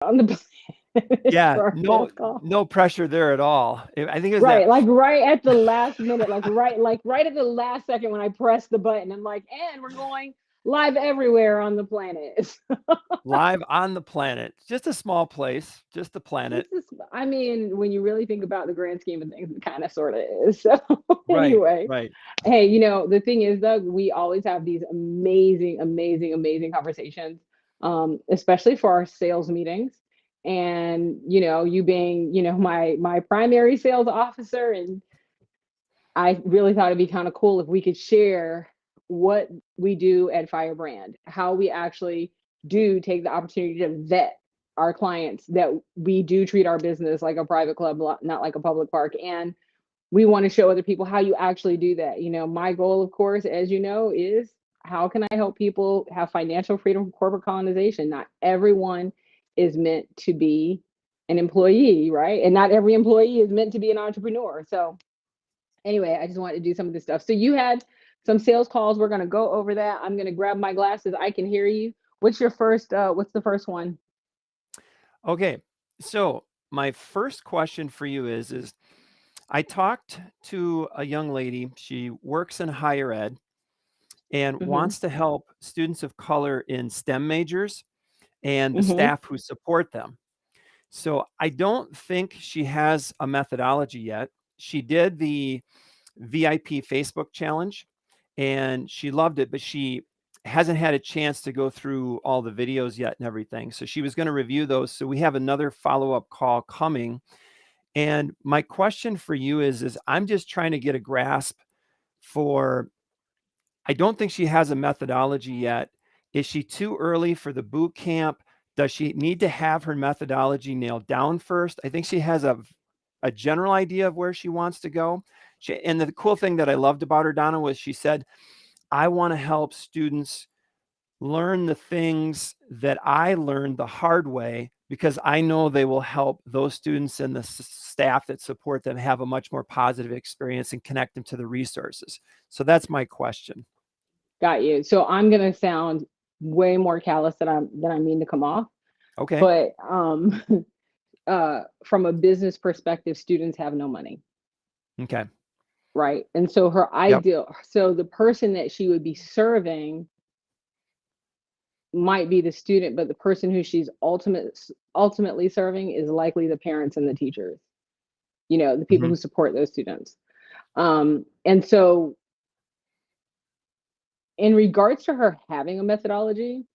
on the planet Yeah, for our no, sales call. no pressure there at all. I think it was Right, that like right at the last minute, like right at the last second when I press the button, I'm like, and we're going live everywhere on the planet. live on the planet, just a small place, just the planet. It's just, I mean, when you really think about the grand scheme of things, it kind of sort of is. So Right, anyway, right. hey, the thing is, Doug, we always have these amazing, amazing, amazing conversations, especially for our sales meetings. And you being, my primary sales officer, and I really thought it'd be kind of cool if we could share what we do at FyreBrand, how we actually do take the opportunity to vet our clients, that we do treat our business like a private club, not like a public park. And we want to show other people how you actually do that. My goal, of course, as you know, is how can I help people have financial freedom from corporate colonization? Not everyone is meant to be an employee, right? And not every employee is meant to be an entrepreneur. So anyway, I just wanted to do some of this stuff. So you had some sales calls. We're going to go over that. I'm going to grab my glasses. I can hear you. What's the first one? Okay, so my first question for you is I talked to a young lady. She works in higher ed and Mm-hmm. wants to help students of color in STEM majors and the Mm-hmm. staff who support them. So I don't think she has a methodology yet. She did the VIP Facebook challenge and she loved it, but she hasn't had a chance to go through all the videos yet and everything. So she was going to review those. So we have another follow-up call coming. And my question for you is I'm just trying to get a grasp for, I don't think she has a methodology yet. Is she too early for the boot camp? Does she need to have her methodology nailed down first? I think she has a general idea of where she wants to go. And the cool thing that I loved about her, Donna, was she said, I want to help students learn the things that I learned the hard way because I know they will help those students and the staff that support them have a much more positive experience and connect them to the resources. So that's my question. Got you. So I'm going to sound way more callous than I mean to come off. Okay. But from a business perspective, students have no money. Okay. Right. And so Yep. so the person that she would be serving might be the student, but the person who she's ultimately serving is likely the parents and the teachers, the people Hmm. who support those students. And so in regards to her having a methodology,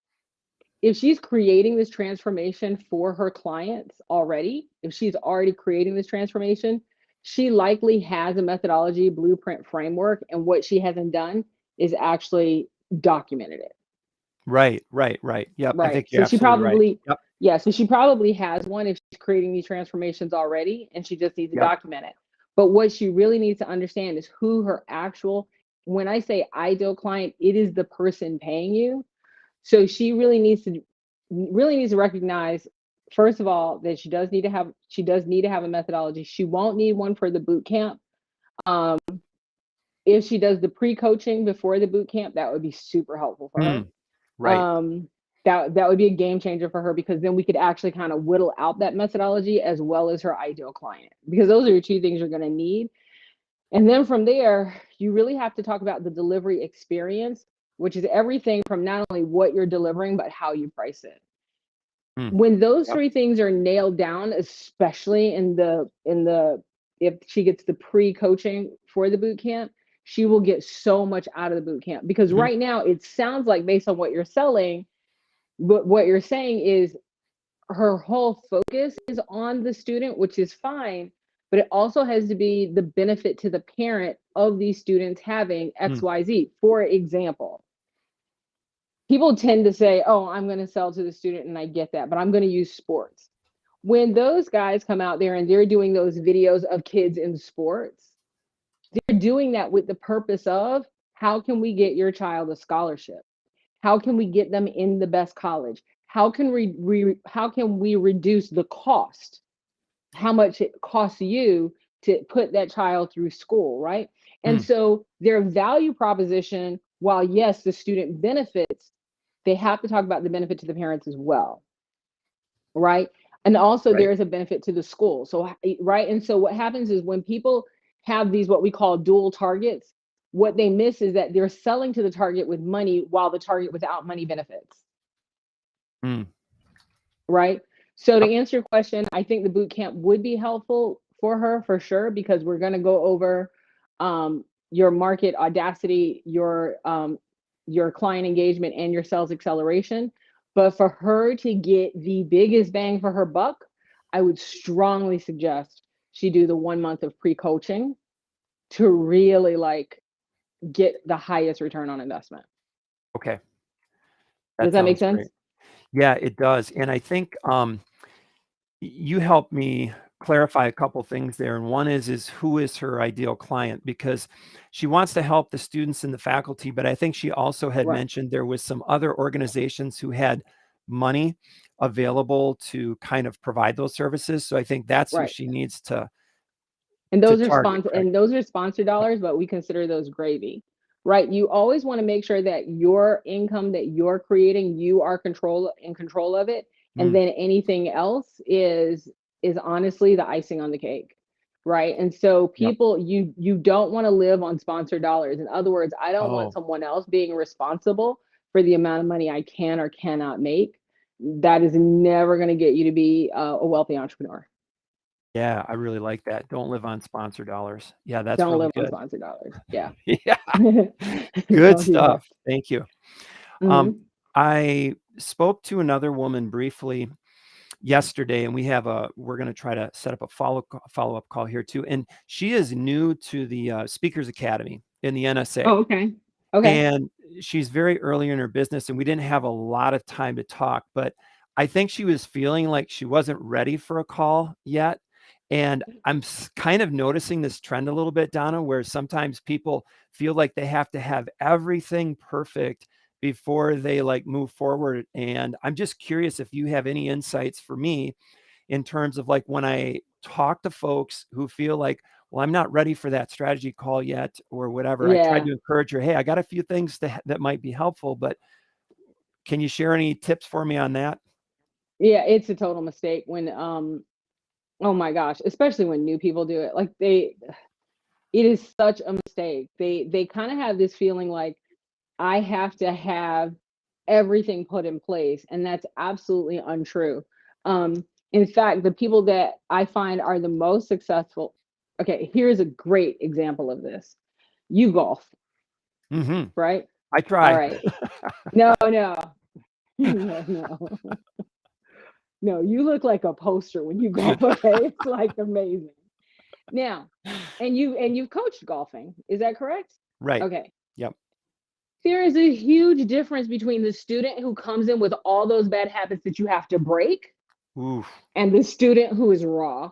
if she's creating this transformation for her clients already, if she's already creating this transformation, she likely has a methodology, blueprint, framework, and what she hasn't done is actually documented it. Right. Right. Right. Yep. I Right. think you're absolutely right. Yep. So she probably has one if she's creating these transformations already and she just needs to Yep. document it. But what she really needs to understand is who her actual, when I say ideal client, it is the person paying you. So she really needs to recognize, first of all, that she does need to have a methodology. She won't need one for the boot camp. Um, if she does the pre-coaching before the boot camp, that would be super helpful for her. Mm, right. That would be a game changer for her, because then we could actually kind of whittle out that methodology as well as her ideal client, because those are your two things you're going to need. And then from there, you really have to talk about the delivery experience, which is everything from not only what you're delivering, but how you price it. Mm, When those yep. three things are nailed down, especially if she gets the pre-coaching for the boot camp, she will get so much out of the boot camp, because Hmm. right now it sounds like, based on what you're selling, but what you're saying is her whole focus is on the student, which is fine, but it also has to be the benefit to the parent of these students having Mm, XYZ. For example, people tend to say, oh, I'm going to sell to the student, and I get that, but I'm going to use sports. When those guys come out there and they're doing those videos of kids in sports, they're doing that with the purpose of, how can we get your child a scholarship? How can we get them in the best college? How can we reduce the cost? How much it costs you to put that child through school, right? And mm, so their value proposition, while yes, the student benefits, they have to talk about the benefit to the parents as well. right? And also Right. there is a benefit to the school. So, right. And so what happens is when people have these, what we call dual targets, what they miss is that they're selling to the target with money while the target without money benefits. Mm. Right. So to Yep. answer your question, I think the boot camp would be helpful for her for sure, because we're going to go over your market audacity, your client engagement, and your sales acceleration. But for her to get the biggest bang for her buck, I would strongly suggest she do the 1 month of pre-coaching to really like get the highest return on investment. Okay. Does That that make sounds great. sense? Yeah, it does. And I think you helped me clarify a couple things there. And one is who is her ideal client? Because she wants to help the students and the faculty, but I think she also had Right. mentioned there was some other organizations who had money available to kind of provide those services. So I think that's who Right. she needs to And target, correct? those are sponsor dollars, but we consider those gravy, right? You always want to make sure that your income that you're creating, you are in control of it. And Mm, then anything else is honestly the icing on the cake. Right. And so yep. people, you don't want to live on sponsor dollars. In other words, I don't want Oh, someone else being responsible for the amount of money I can or cannot make. That is never going to get you to be a wealthy entrepreneur. yeah, I really like that. Don't live on sponsor dollars. Yeah, that's Don't really live on good. sponsor dollars. Yeah. Yeah, good Don't do that. stuff. Thank you. Um, Mhm. I spoke to another woman briefly yesterday, and we're going to try to set up a follow-up call here too. And she is new to the Speakers Academy in the NSA, Oh, okay. Okay. and she's very early in her business, and we didn't have a lot of time to talk, but I think she was feeling like she wasn't ready for a call yet. And I'm kind of noticing this trend a little bit, Donna, where sometimes people feel like they have to have everything perfect before they like move forward. And I'm just curious if you have any insights for me in terms of like when I talk to folks who feel like, well, I'm not ready for that strategy call yet or whatever. I tried Yeah. to encourage her, hey, I got a few things that might be helpful, but can you share any tips for me on that? Yeah, it's a total mistake when oh my gosh, especially when new people do it. Like it is such a mistake. They kind of have this feeling like I have to have everything put in place, and that's absolutely untrue. In fact, the people that I find are the most successful. Okay, here's a great example of this. You golf, Hmm. right? I All try. right. No, no, no, no, no. You look like a poster when you golf. Okay, it's like amazing. Now, and you've coached golfing. Is that correct? Right. Okay. Yep. There is a huge difference between the student who comes in with all those bad habits that you have to break Ooh. and the student who is raw.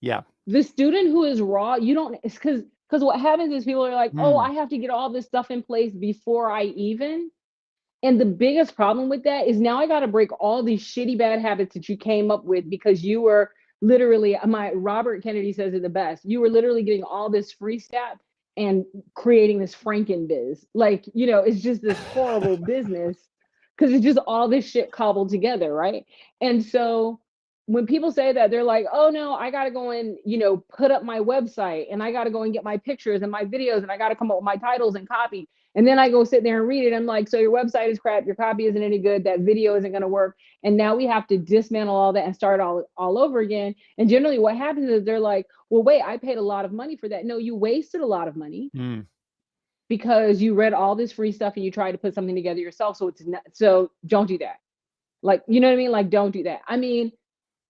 Yeah. The student who is raw, you don't, it's because what happens is people are like, oh, Mm, I have to get all this stuff in place before I even. And the biggest problem with that is now I got to break all these shitty bad habits that you came up with because you were literally, my Robert Kennedy says it the best. You were literally getting all this free stuff and creating this Franken biz. Like, it's just this horrible business because it's just all this shit cobbled together, right? And so when people say that, they're like, oh no, I got to go and, put up my website and I got to go and get my pictures and my videos and I got to come up with my titles and copy. And then I go sit there and read it. I'm like, so your website is crap. Your copy isn't any good. That video isn't going to work. And now we have to dismantle all that and start all over again. And generally what happens is they're like, well, wait, I paid a lot of money for that. No, you wasted a lot of money mm, because you read all this free stuff and you tried to put something together yourself. So it's not, so don't do that. Like, you know what I mean? Like, don't do that. I mean,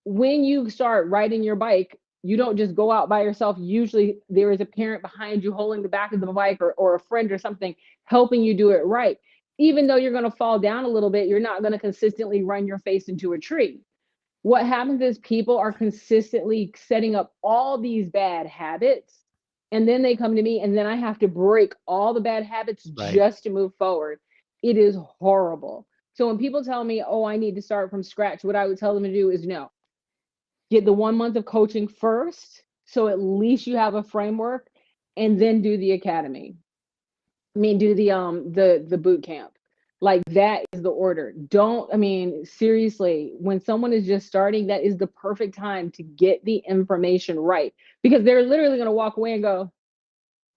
when you start riding your bike, you don't just go out by yourself. Usually there is a parent behind you holding the back of the bike or a friend or something helping you do it right. Even though you're going to fall down a little bit, you're not going to consistently run your face into a tree. What happens is people are consistently setting up all these bad habits and then they come to me and then I have to break all the bad habits right. just to move forward. It is horrible. So when people tell me, oh, I need to start from scratch, what I would tell them to do is no, get the 1 month of coaching first. So at least you have a framework and then do the academy. I mean, do the boot camp. Like that is the order. I mean, seriously, when someone is just starting, that is the perfect time to get the information right, because they're literally going to walk away and go,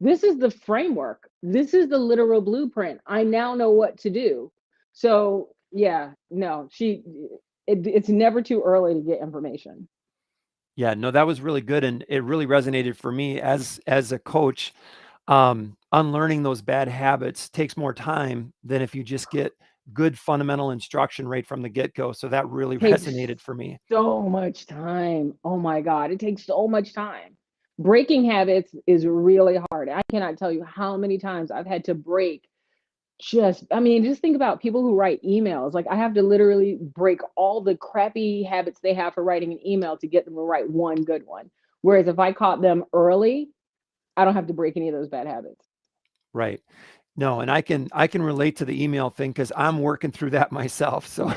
this is the framework. This is the literal blueprint. I now know what to do. So yeah, no, it's never too early to get information. Yeah, no, that was really good, and it really resonated for me as a coach. Unlearning those bad habits takes more time than if you just get good fundamental instruction right from the get-go. So that really Takes resonated for me. so much time. Oh my God, it takes so much time. Breaking habits is really hard. I cannot tell you how many times I've had to break. I mean, just think about people who write emails. Like, I have to literally break all the crappy habits they have for writing an email to get them to write one good one. Whereas if I caught them early, I don't have to break any of those bad habits. Right. No, and I can relate to the email thing because I'm working through that myself. So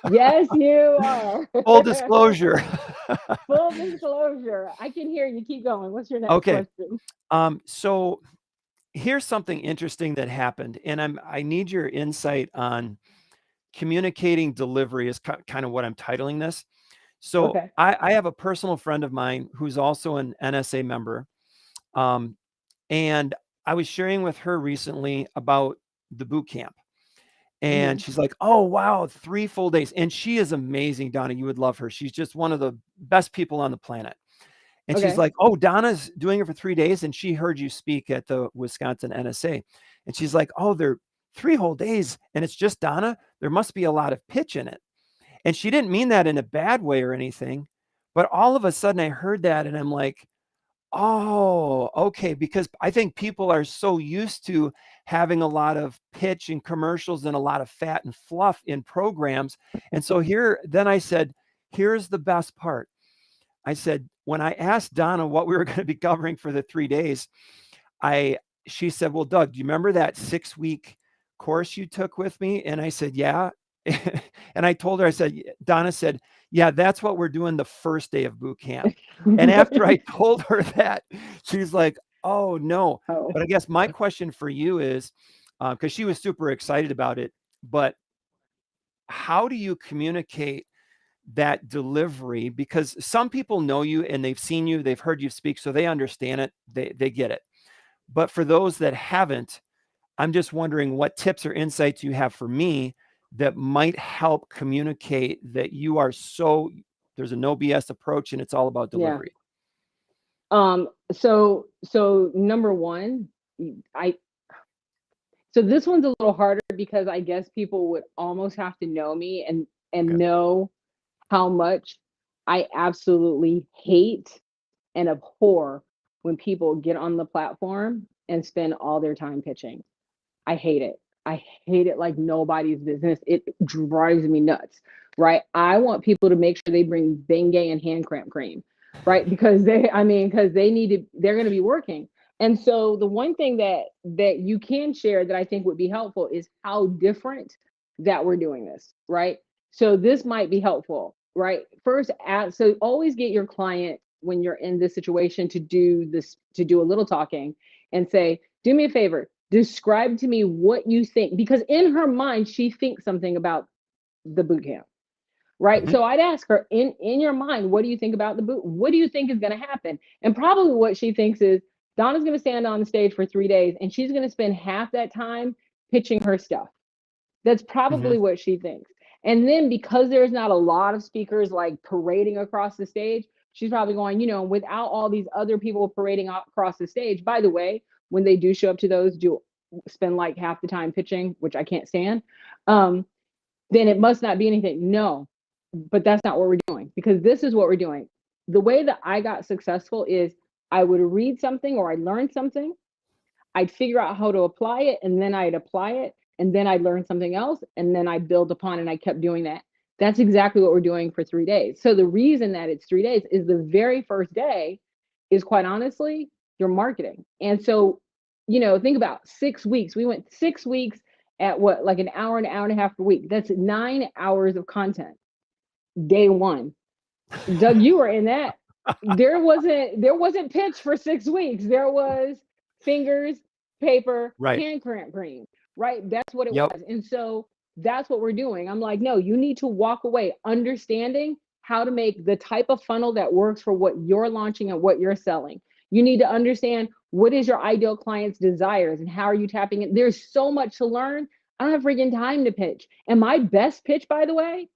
Yes, you are. full disclosure. Full disclosure. I can hear you. Keep going. What's your next Okay. question? So here's something interesting that happened, and I need your insight on communicating delivery is kind of what I'm titling this. So Okay. I have a personal friend of mine who's also an NSA member. Um, and I was sharing with her recently about the boot camp. And Hmm. she's like, "Oh, wow, 3 full days." And she is amazing, Donna. You would love her. She's just one of the best people on the planet. And she's Okay. like, "Oh, Donna's doing it for 3 days, and she heard you speak at the Wisconsin NSA." And she's like, "Oh, they're 3 whole days, and it's just Donna? There must be a lot of pitch in it." And she didn't mean that in a bad way or anything, but all of a sudden I heard that and I'm like, "Oh, okay," because I think people are so used to having a lot of pitch and commercials and a lot of fat and fluff in programs. And so then I said, "Here's the best part." I said, when I asked Donna what we were going to be covering for the 3 days, I she said, "Well, Doug, do you remember that 6-week course you took with me?" And I said, "Yeah." And I told her, I said, Donna said, "Yeah, that's what we're doing the first day of boot camp." And after I told her that, she's like, "Oh, no." Oh, But I guess my question for you is, because she was super excited about it, but how do you communicate that delivery? Because some people know you and they've seen you, they've heard you speak, so they understand it, they get it. But for those that haven't, I'm just wondering what tips or insights you have for me that might help communicate that there's a no BS approach and it's all about yeah. delivery. So number one, I so this one's a little harder because I guess people would almost have to know me and Okay. know how much I absolutely hate and abhor when people get on the platform and spend all their time pitching. I hate it. I hate it like nobody's business. It drives me nuts, right? I want people to make sure they bring Bengay and hand cramp cream, right? Because because they're going to be working. And so the one thing that you can share that I think would be helpful is how different that we're doing this, right? So this might be helpful, right? First, so always get your client when you're in this situation to do a little talking and say, "Do me a favor, describe to me what you think," because in her mind she thinks something about the boot camp, right? Mhm. So I'd ask her, in your mind, what do you think about the boot, what do you think is going to happen? And probably what she thinks is Donna's going to stand on the stage for 3 days and she's going to spend half that time pitching her stuff. That's probably Mhm. what she thinks. And then because there's not a lot of speakers like parading across the stage, she's probably going, without all these other people parading across the stage. By the way, when they do show up to those, do spend like half the time pitching, which I can't stand. Um, then it must not be anything. No, but that's not what we're doing, because this is what we're doing. The way that I got successful is I would read something or I learned something, I'd figure out how to apply it, and then I'd apply it, and then I'd learn something else, and then I'd build upon, and I kept doing that. That's exactly what we're doing for 3 days. So the reason that it's 3 days is the very first day is, quite honestly, your marketing. And so, think about 6 weeks. We went 6 weeks at what, like an hour and a half per week. That's 9 hours of content. Day one. Doug, you were in that. There wasn't pitch for 6 weeks. There was fingers, paper, Right. hand cramp cream. right? That's what it Yep. was. And so that's what we're doing. I'm like, no, you need to walk away understanding how to make the type of funnel that works for what you're launching and what you're selling. You need to understand what is your ideal client's desires and how are you tapping it. There's so much to learn. I don't have freaking time to pitch. And my best pitch, by the way,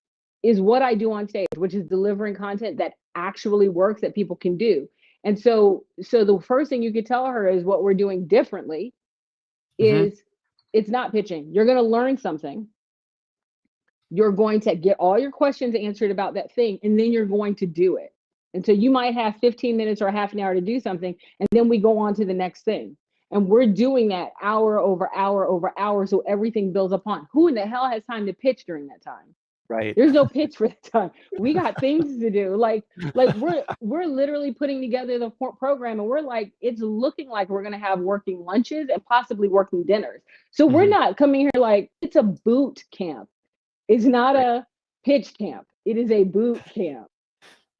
is what I do on stage, which is delivering content that actually works that people can do. And so the first thing you could tell her is what we're doing differently Hmm. is it's not pitching. You're going to learn something. You're going to get all your questions answered about that thing, and then you're going to do it. And so you might have 15 minutes or half an hour to do something, and then we go on to the next thing. And we're doing that hour over hour over hour. So everything builds upon. Who in the hell has time to pitch during that time? Right. There's no pitch for that time. We got things to do. Like we're literally putting together the program, and we're like, it's looking like we're gonna have working lunches and possibly working dinners. So we're Hmm. not coming here like it's a boot camp. It's not Right. a pitch camp. It is a boot camp,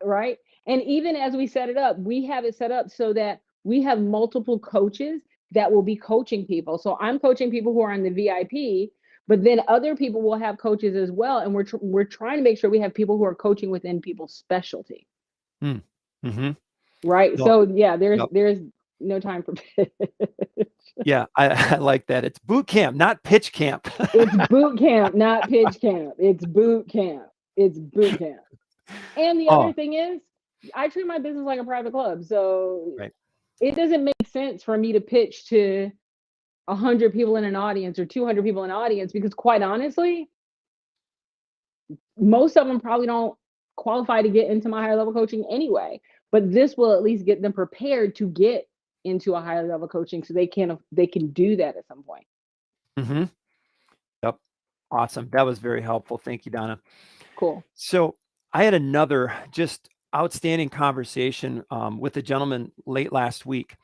right? And even as we set it up, we have it set up so that we have multiple coaches that will be coaching people. So I'm coaching people who are in the VIP, but then other people will have coaches as well. And we're trying to make sure we have people who are coaching within people's specialty, Mm. Hmm. right? No. So yeah, Yep. there's no time for pitch. Yeah, I like that. It's boot camp, not pitch camp. It's boot camp, not pitch camp. It's boot camp. It's boot camp. And the other Oh, thing is, I treat my business like a private club. So right. it doesn't make sense for me to pitch to 100 people in an audience or 200 people in an audience because, quite honestly, most of them probably don't qualify to get into my higher level coaching anyway. But this will at least get them prepared to get into a higher level coaching so they can do that at some point. Hmm. Yep. Awesome. That was very helpful. Thank you, Donna. Cool. So I had another just outstanding conversation with a gentleman late last week.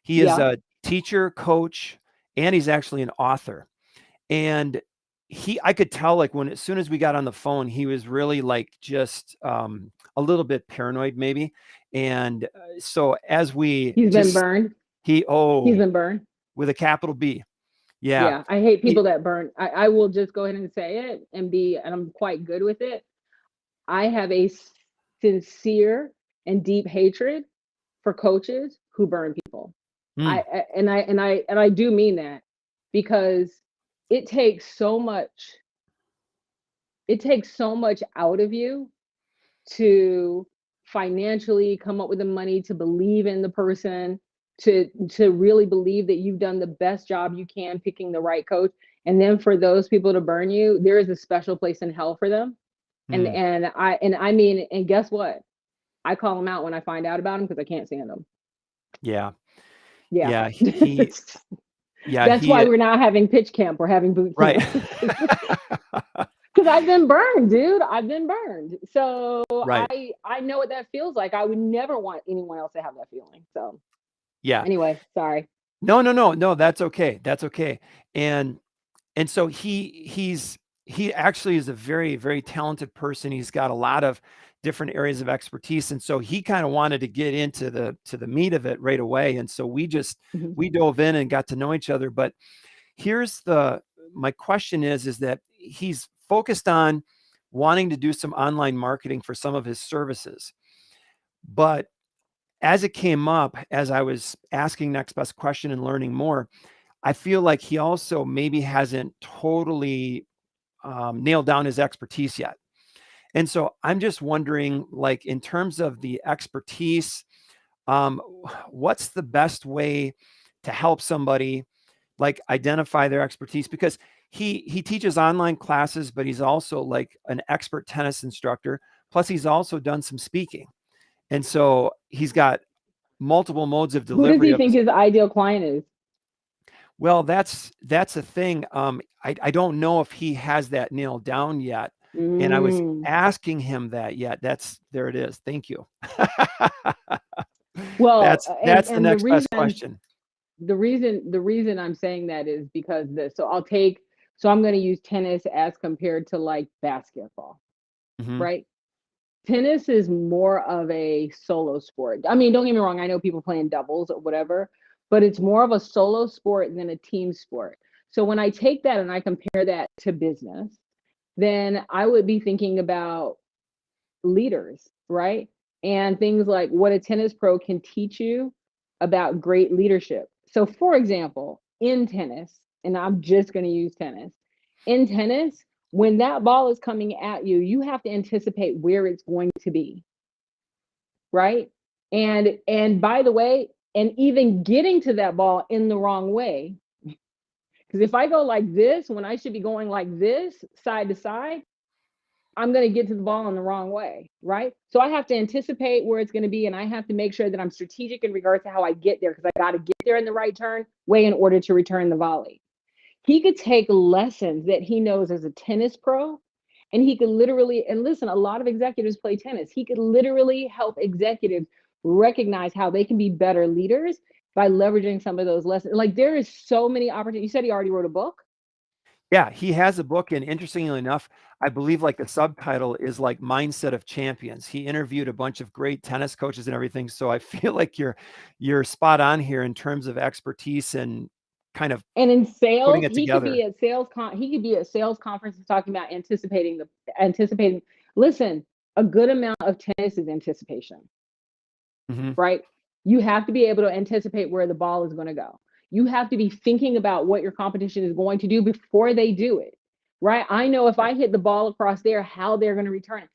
He is Yeah. a teacher, coach, and he's actually an author. And I could tell like when as soon as we got on the phone, he was really like just a little bit paranoid, maybe. And so as we He's been just burned. he He's oh been burned. with a capital B, yeah, Yeah. I hate he, people that burn. I will just go ahead and say it and I'm quite good with it. I have a sincere and deep hatred for coaches who burn people. mm, I do mean that because it takes so much out of you to financially come up with the money to believe in the person to really believe that you've done the best job you can picking the right coach, and then for those people to burn you, there is a special place in hell for them. and mm, and I mean, and guess what, I call them out when I find out about them because I can't stand them. yeah, Yeah. yeah, yeah, That's why we're not having pitch camp, we're having boot right. camp. Because I've been burned, dude. I've been burned. So Right. I know what that feels like. I would never want anyone else to have that feeling. So Yeah. anyway, sorry. No, no, no, no, that's okay. That's okay. And so he actually is a very, very talented person. He's got a lot of different areas of expertise. And so he kind of wanted to get into the meat of it right away. And so Mhm. we dove in and got to know each other. But here's my question is that he's focused on wanting to do some online marketing for some of his services. But as it came up, as I was asking next best question and learning more, I feel like he also maybe hasn't totally nailed down his expertise yet. And so I'm just wondering, like, in terms of the expertise, um, what's the best way to help somebody like identify their expertise? Because he teaches online classes, but he's also like an expert tennis instructor. Plus, he's also done some speaking, and so he's got multiple modes of Who does delivery he of think his. his ideal client is? Well, that's a thing. I don't know if he has that nailed down yet, and I was Mm. asking him that yet. There it is. Thank you. Well, That's the and next best question. the reason I'm saying that is because this. So I'm going to use tennis as compared to like basketball, Hmm. right? Tennis is more of a solo sport. I mean, don't get me wrong, I know people playing doubles or whatever, but it's more of a solo sport than a team sport. So when I take that and I compare that to business, then I would be thinking about leaders, right? And things like what a tennis pro can teach you about great leadership. So, for example, in tennis, and I'm just going to use tennis, in tennis, when that ball is coming at you, you have to anticipate where it's going to be, right? And by the way, and even getting to that ball in the wrong way, because if I go like this when I should be going like this, side to side, I'm going to get to the ball in the wrong way, right? So I have to anticipate where it's going to be, and I have to make sure that I'm strategic in regards to how I get there, because I got to get there in the right turn way in order to return the volley. He could take lessons that he knows as a tennis pro, and he could literally, and listen, a lot of executives play tennis. He could literally help executives recognize how they can be better leaders by leveraging some of those lessons. Like, there is so many opportunities. You said he already wrote a book? Yeah, he has a book, and interestingly enough, I believe like the subtitle is like Mindset of Champions. He interviewed a bunch of great tennis coaches and everything. So I feel like you're spot on here in terms of expertise and kind of And in putting sales, it he could together. be at he could be at sales conferences talking about anticipating. Listen, a good amount of tennis is anticipation, Hmm. right? You have to be able to anticipate where the ball is going to go. You have to be thinking about what your competition is going to do before they do it, right? I know if I hit the ball across there, how they're going to return it.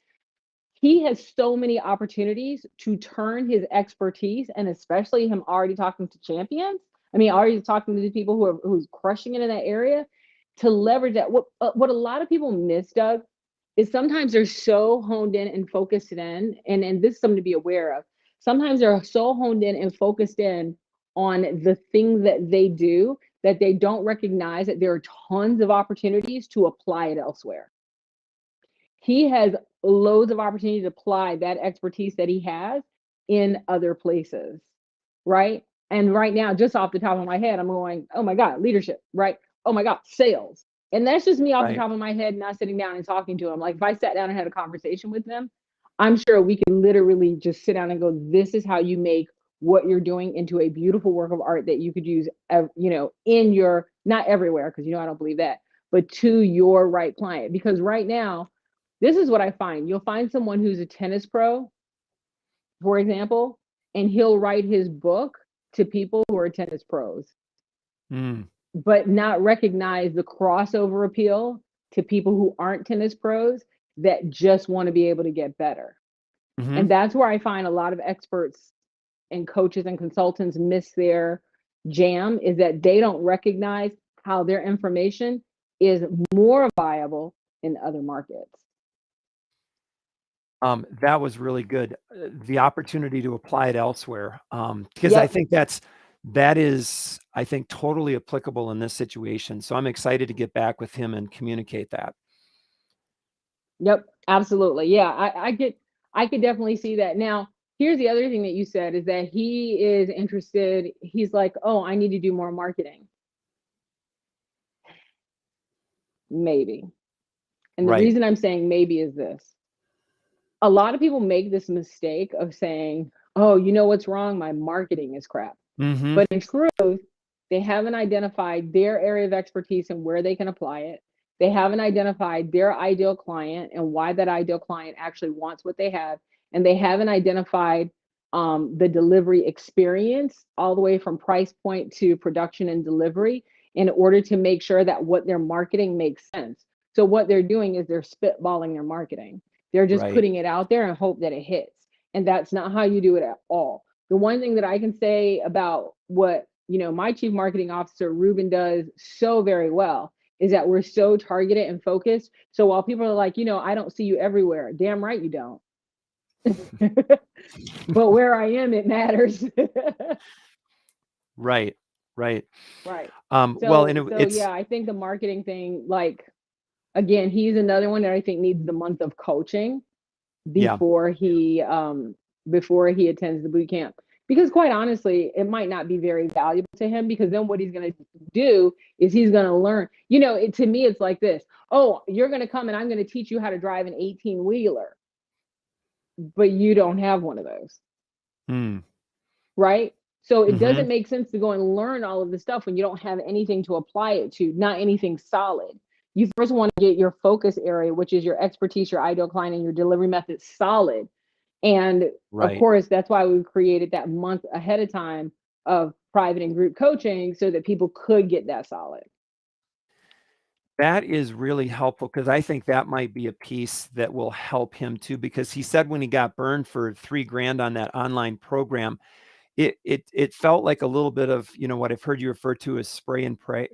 He has so many opportunities to turn his expertise, and especially him already talking to champions. I mean, already talking to the people who's crushing it in that area, to leverage that. What a lot of people miss, Doug, is sometimes they're so honed in and focused in, and this is something to be aware of. Sometimes they're so honed in and focused in on the thing that they do that they don't recognize that there are tons of opportunities to apply it elsewhere. He has loads of opportunity to apply that expertise that he has in other places, right? And right now, just off the top of my head, I'm going, oh my God, leadership, right? Oh my God, sales. And that's just me off the Right. top of my head, not sitting down and talking to him. Like, if I sat down and had a conversation with them, I'm sure we could literally just sit down and go, this is how you make what you're doing into a beautiful work of art that you could use, in your, not everywhere, because, I don't believe that, but to your right client. Because right now, this is what I find. You'll find someone who's a tennis pro, for example, and he'll write his book to people who are tennis pros, Mm. but not recognize the crossover appeal to people who aren't tennis pros that just want to be able to get better. Hmm. And that's where I find a lot of experts and coaches and consultants miss their jam, is that they don't recognize how their information is more viable in other markets. That was really good. The opportunity to apply it elsewhere, because I Yep. think that is, I think, totally applicable in this situation. So I'm excited to get back with him and communicate that. Yep, absolutely. Yeah, I could definitely see that. Now, here's the other thing that you said, is that he is interested. He's like, "Oh, I need to do more marketing." Maybe. And the Right. reason I'm saying maybe is this. A lot of people make this mistake of saying, "Oh, you know what's wrong? My marketing is crap." Hmm. But in truth, they haven't identified their area of expertise and where they can apply it. They haven't identified their ideal client and why that ideal client actually wants what they have. And they haven't identified the delivery experience all the way from price point to production and delivery in order to make sure that what they're marketing makes sense. So what they're doing is they're spitballing their marketing. They're just Right. putting it out there and hope that it hits. And that's not how you do it at all. The one thing that I can say about what, my chief marketing officer, Ruben, does so very well is that we're so targeted and focused. So while people are like, I don't see you everywhere, damn right you don't. But where I am, it matters. Right. Right. Right. Well, and So it's yeah, I think the marketing thing, like, again, he's another one that I think needs the month of coaching yeah. before he attends the boot camp, because quite honestly it might not be very valuable to him, because then what he's going to do is he's going to learn, to me it's like this. Oh, you're going to come and I'm going to teach you how to drive an 18 wheeler, but you don't have one of those, Mm. right? So it Hmm. doesn't make sense to go and learn all of this stuff when you don't have anything to apply it to, not anything solid. You first want to get your focus area, which is your expertise, your ideal client, and your delivery method solid. And of Right. course, that's why we created that month ahead of time of private and group coaching so that people could get that solid. That is really helpful because I think that might be a piece that will help him too. Because he said when he got burned for 3 grand on that online program, it felt like a little bit of, what I've heard you refer to as pray and spray,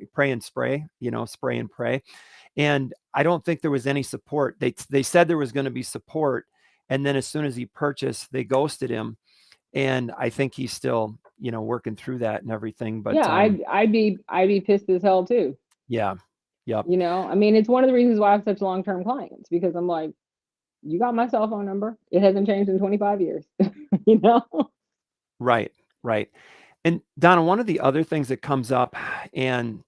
spray and pray. And I don't think there was any support. They said there was going to be support, and then as soon as he purchased, they ghosted him. And I think he's still, working through that and everything. But Yeah, I'd be pissed as hell too. yeah, yep, I mean, it's one of the reasons why I have such long-term clients, because I'm like, you got my cell phone number. It hasn't changed in 25 years. you know? right, right. And Donna, one of the other things that comes up, and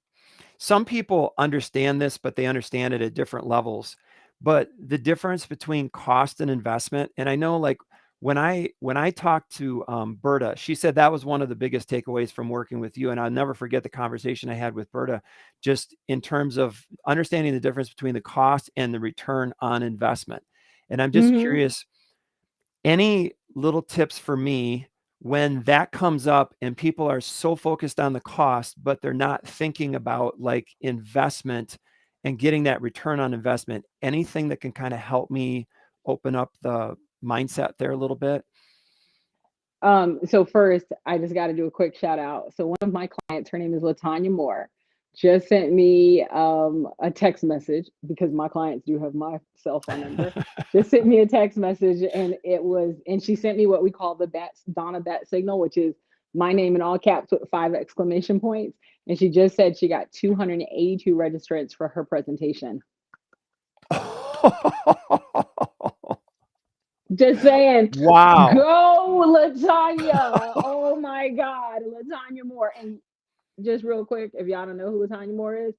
some people understand this, but they understand it at different levels. But the difference between cost and investment, and I know, like, when I talked to Berta, she said that was one of the biggest takeaways from working with you. And I'll never forget the conversation I had with Berta, just in terms of understanding the difference between the cost and the return on investment. And I'm just hmm curious, any little tips for me when that comes up and people are so focused on the cost, but they're not thinking about like investment and getting that return on investment? Anything that can kind of help me open up the mindset there a little bit? So first, I just got to do a quick shout out. So one of my clients, her name is Latanya Moore, just sent me a text message, because my clients do have my cell phone number. Just sent me a text message, and she sent me what we call the Donna bat signal, which is my name in all caps with 5 exclamation points. And she just said she got 282 registrants for her presentation. Just saying, Wow. go Latanya. Oh my God, Latanya Moore. And just real quick, if y'all don't know who Latanya Moore is,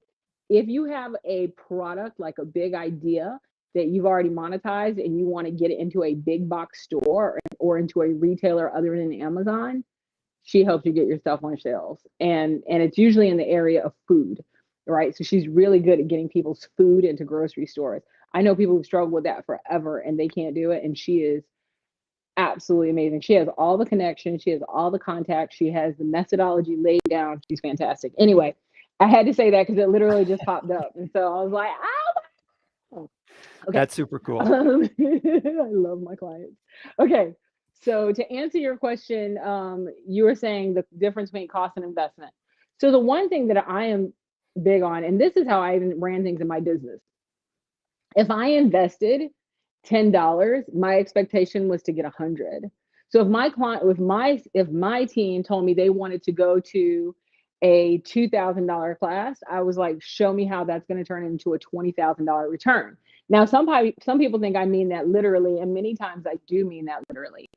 if you have a product, like a big idea that you've already monetized and you want to get it into a big box store or into a retailer other than Amazon, she helps you get your stuff on shelves. And it's usually in the area of food, right? So she's really good at getting people's food into grocery stores. I know people who struggle with that forever and they can't do it, and she is absolutely amazing. She has all the connections, she has all the contacts, she has the methodology laid down. She's fantastic. Anyway, I had to say that because it literally just popped up. And so I was like, oh, okay. That's super cool. I love my clients. Okay. So to answer your question, you were saying the difference between cost and investment. So the one thing that I am big on, and this is how I even ran things in my business. If I invested $10, my expectation was to get 100. So if my team told me they wanted to go to a $2,000 class, I was like, show me how that's going to turn into a $20,000 return. Now, some people think I mean that literally, and many times I do mean that literally,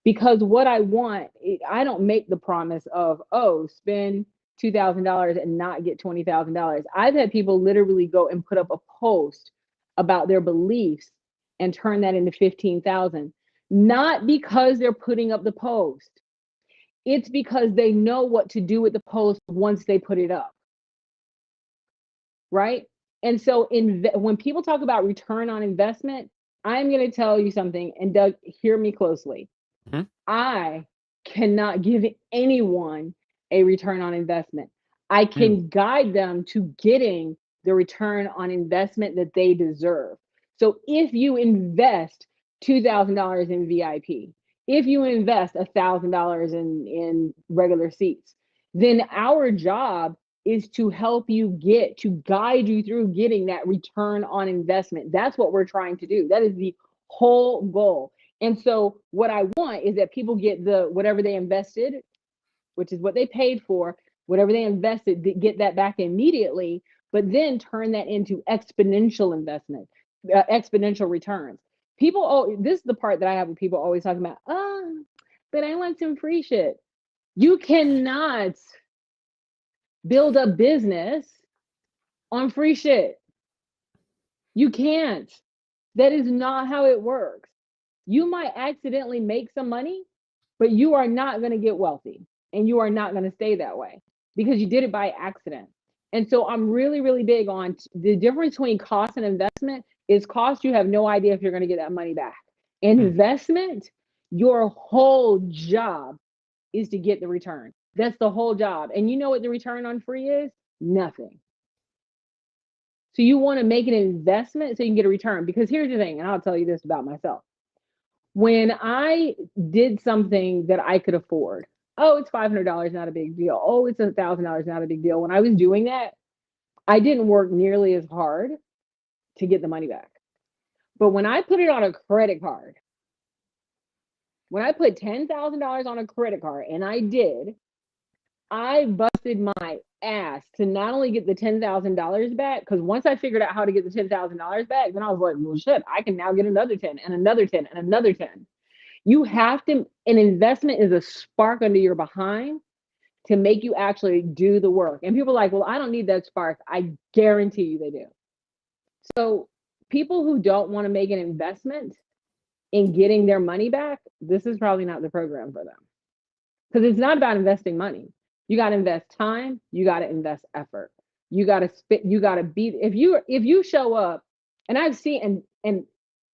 because what I want, I don't make the promise of, oh, spend $2,000 and not get $20,000. I've had people literally go and put up a post about their beliefs and turn that into 15,000, not because they're putting up the post. It's because they know what to do with the post once they put it up, right? And so when people talk about return on investment, I'm going to tell you something, and Doug, hear me closely. Mhm. I cannot give anyone a return on investment. I Mm. can guide them to getting the return on investment that they deserve. So if you invest $2,000 in VIP, if you invest $1,000 in regular seats, then our job is to help you guide you through getting that return on investment. That's what we're trying to do. That is the whole goal. And so what I want is that people get whatever they invested, which is what they paid for, whatever they invested, get that back immediately, but then turn that into exponential investment, exponential returns. This is the part that I have with people always talking about, but I want some free shit. You cannot build a business on free shit. You can't. That is not how it works. You might accidentally make some money, but you are not going to get wealthy. and you are not going to stay that way because you did it by accident. And so I'm really, really big on the difference between cost and investment. Is cost, you have no idea if you're going to get that money back. Investment, your whole job is to get the return. That's the whole job. And you know what the return on free is? Nothing. So you want to make an investment so you can get a return. Because here's the thing, and I'll tell you this about myself. When I did something that I could afford, oh, it's $500, not a big deal. Oh, it's $1,000, not a big deal. When I was doing that, I didn't work nearly as hard to get the money back. But when I put it on a credit card, when I put $10,000 on a credit card, and I busted my ass to not only get the $10,000 back, because once I figured out how to get the $10,000 back, then I was like, well, shit, I can now get another 10 and another 10 and another 10. You have to, an investment is a spark under your behind to make you actually do the work. And people are like, well, I don't need that spark. I guarantee you they do. So people who don't want to make an investment in getting their money back, this is probably not the program for them. Because it's not about investing money. You got to invest time. You got to invest effort. You got to spit. You got to be. If you show up, and I've seen, and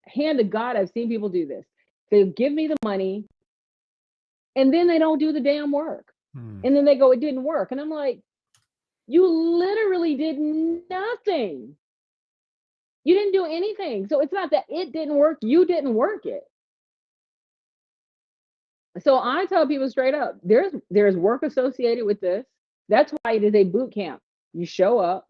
hand to God, I've seen people do this. They give me the money, and then they don't do the damn work. And then they go, it didn't work. And I'm like, you literally did nothing. You didn't do anything. So it's not that it didn't work. You didn't work it. So I tell people straight up, there's work associated with this. That's why it is a boot camp. You show up,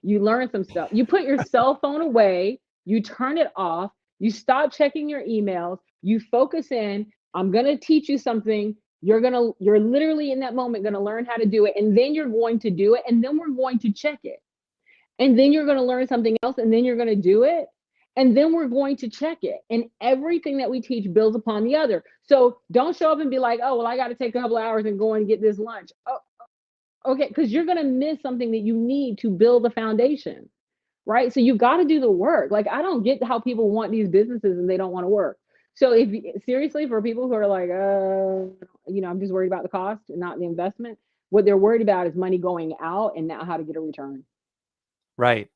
you learn some stuff. You put your cell phone away, you turn it off, you stop checking your emails, you focus in. I'm going to teach you something. You're literally in that moment going to learn how to do it, and then you're going to do it, and then we're going to check it. And then you're going to learn something else, and then you're going to do it. And then we're going to check it. And everything that we teach builds upon the other. So don't show up and be like, oh, well, I got to take a couple of hours and go and get this lunch. Oh, okay. Because you're going to miss something that you need to build the foundation, right? So you got to do the work. Like, I don't get how people want these businesses and they don't want to work. So seriously, for people who are like, I'm just worried about the cost and not the investment, what they're worried about is money going out and not how to get a return. Right.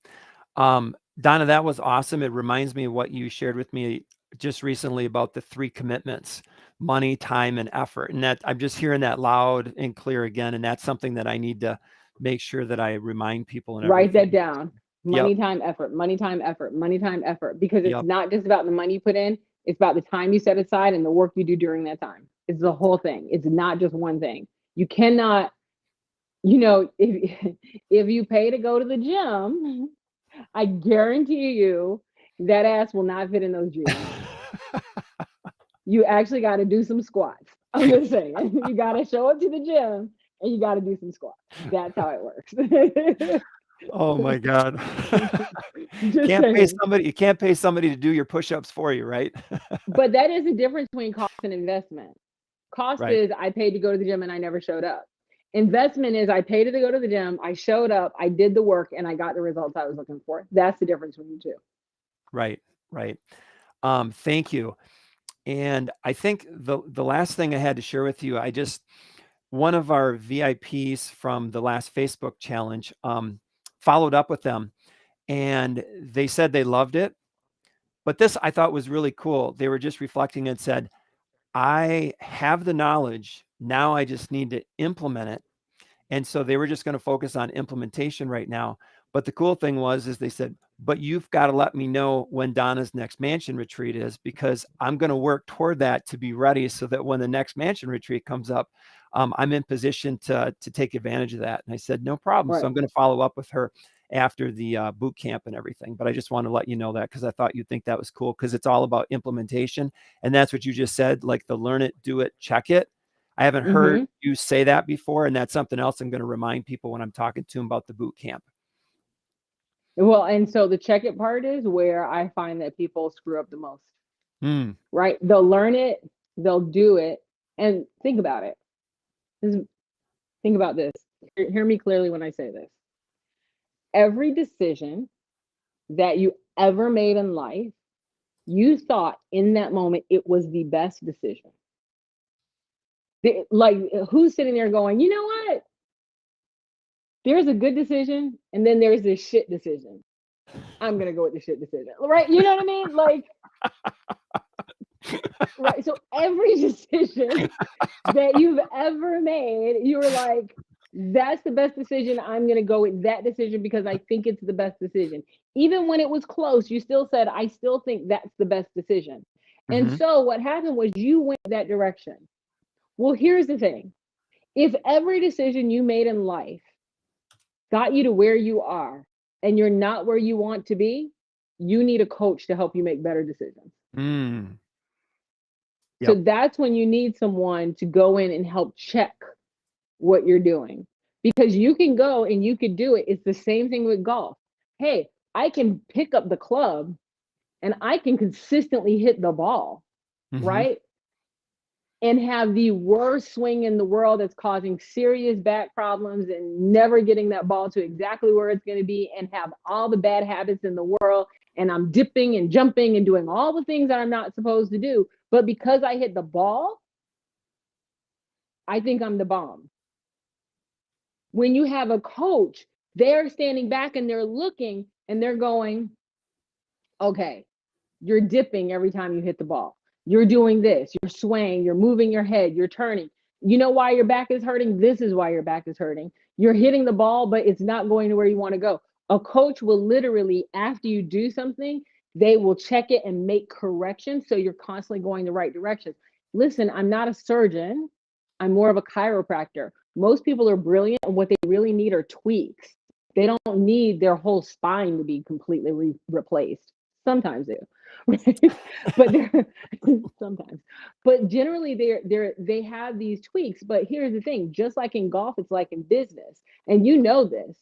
Donna, that was awesome. It reminds me of what you shared with me just recently about the 3 commitments: money, time, and effort. And that I'm just hearing that loud and clear again. And that's something that I need to make sure that I remind people. And write everything. that down. Money, time, effort, money, time, effort, money, time, effort, because it's not just about the money you put in. It's about the time you set aside and the work you do during that time. It's the whole thing. It's not just one thing. You cannot, if you pay to go to the gym, I guarantee you that ass will not fit in those jeans. You actually got to do some squats. I'm just saying, you got to show up to the gym and you got to do some squats. That's how it works. Oh my God. You can't pay somebody to do your push-ups for you, right? But that is the difference between cost and investment. Cost is I paid to go to the gym and I never showed up. Investment is I paid to go to the gym, I showed up, I did the work, and I got the results I was looking for. That's the difference between the two. Right. Thank you. And I think the last thing I had to share with you, one of our VIPs from the last Facebook challenge, followed up with them, and they said they loved it. But this I thought was really cool. They were just reflecting and said, I have the knowledge. Now I just need to implement it. And so they were just going to focus on implementation right now. But the cool thing is they said, but you've got to let me know when Donna's next mansion retreat is, because I'm going to work toward that to be ready so that when the next mansion retreat comes up, I'm in position to take advantage of that. And I said, no problem. Right. So I'm going to follow up with her after the boot camp and everything. But I just want to let you know that, because I thought you'd think that was cool, because it's all about implementation. And that's what you just said, like the learn it, do it, check it. I haven't heard you say that before. And that's something else I'm going to remind people when I'm talking to them about the boot camp. Well, and so the check it part is where I find that people screw up the most, right? They'll learn it, they'll do it. And think about it. Think about this. Hear me clearly when I say this. Every decision that you ever made in life, you thought in that moment it was the best decision. Like, who's sitting there going, you know what? There's a good decision, and then there's this shit decision. I'm gonna go with the shit decision, right? You know what I mean? Like, right. So every decision that you've ever made, you were like, that's the best decision. I'm gonna go with that decision because I think it's the best decision. Even when it was close, you still said, I still think that's the best decision. And Mm-hmm. so what happened was you went that direction. Well, here's the thing. If every decision you made in life got you to where you are and you're not where you want to be, you need a coach to help you make better decisions. Mm. So Yep. that's when you need someone to go in and help check what you're doing, because you can go and you could do it. It's the same thing with golf. Hey, I can pick up the club and I can consistently hit the ball, Mm-hmm. right? And have the worst swing in the world that's causing serious back problems and never getting that ball to exactly where it's going to be, and have all the bad habits in the world. And I'm dipping and jumping and doing all the things that I'm not supposed to do. But because I hit the ball, I think I'm the bomb. When you have a coach, they're standing back and they're looking and they're going, okay, you're dipping every time you hit the ball. You're doing this, you're swaying, you're moving your head, you're turning. You know why your back is hurting? This is why your back is hurting. You're hitting the ball, but it's not going to where you want to go. A coach will literally, after you do something, they will check it and make corrections so you're constantly going the right direction. Listen, I'm not a surgeon. I'm more of a chiropractor. Most people are brilliant, and what they really need are tweaks. They don't need their whole spine to be completely replaced. Sometimes they do. But they're sometimes, but generally they have these tweaks. But here's the thing, just like in golf, it's like in business, and you know this.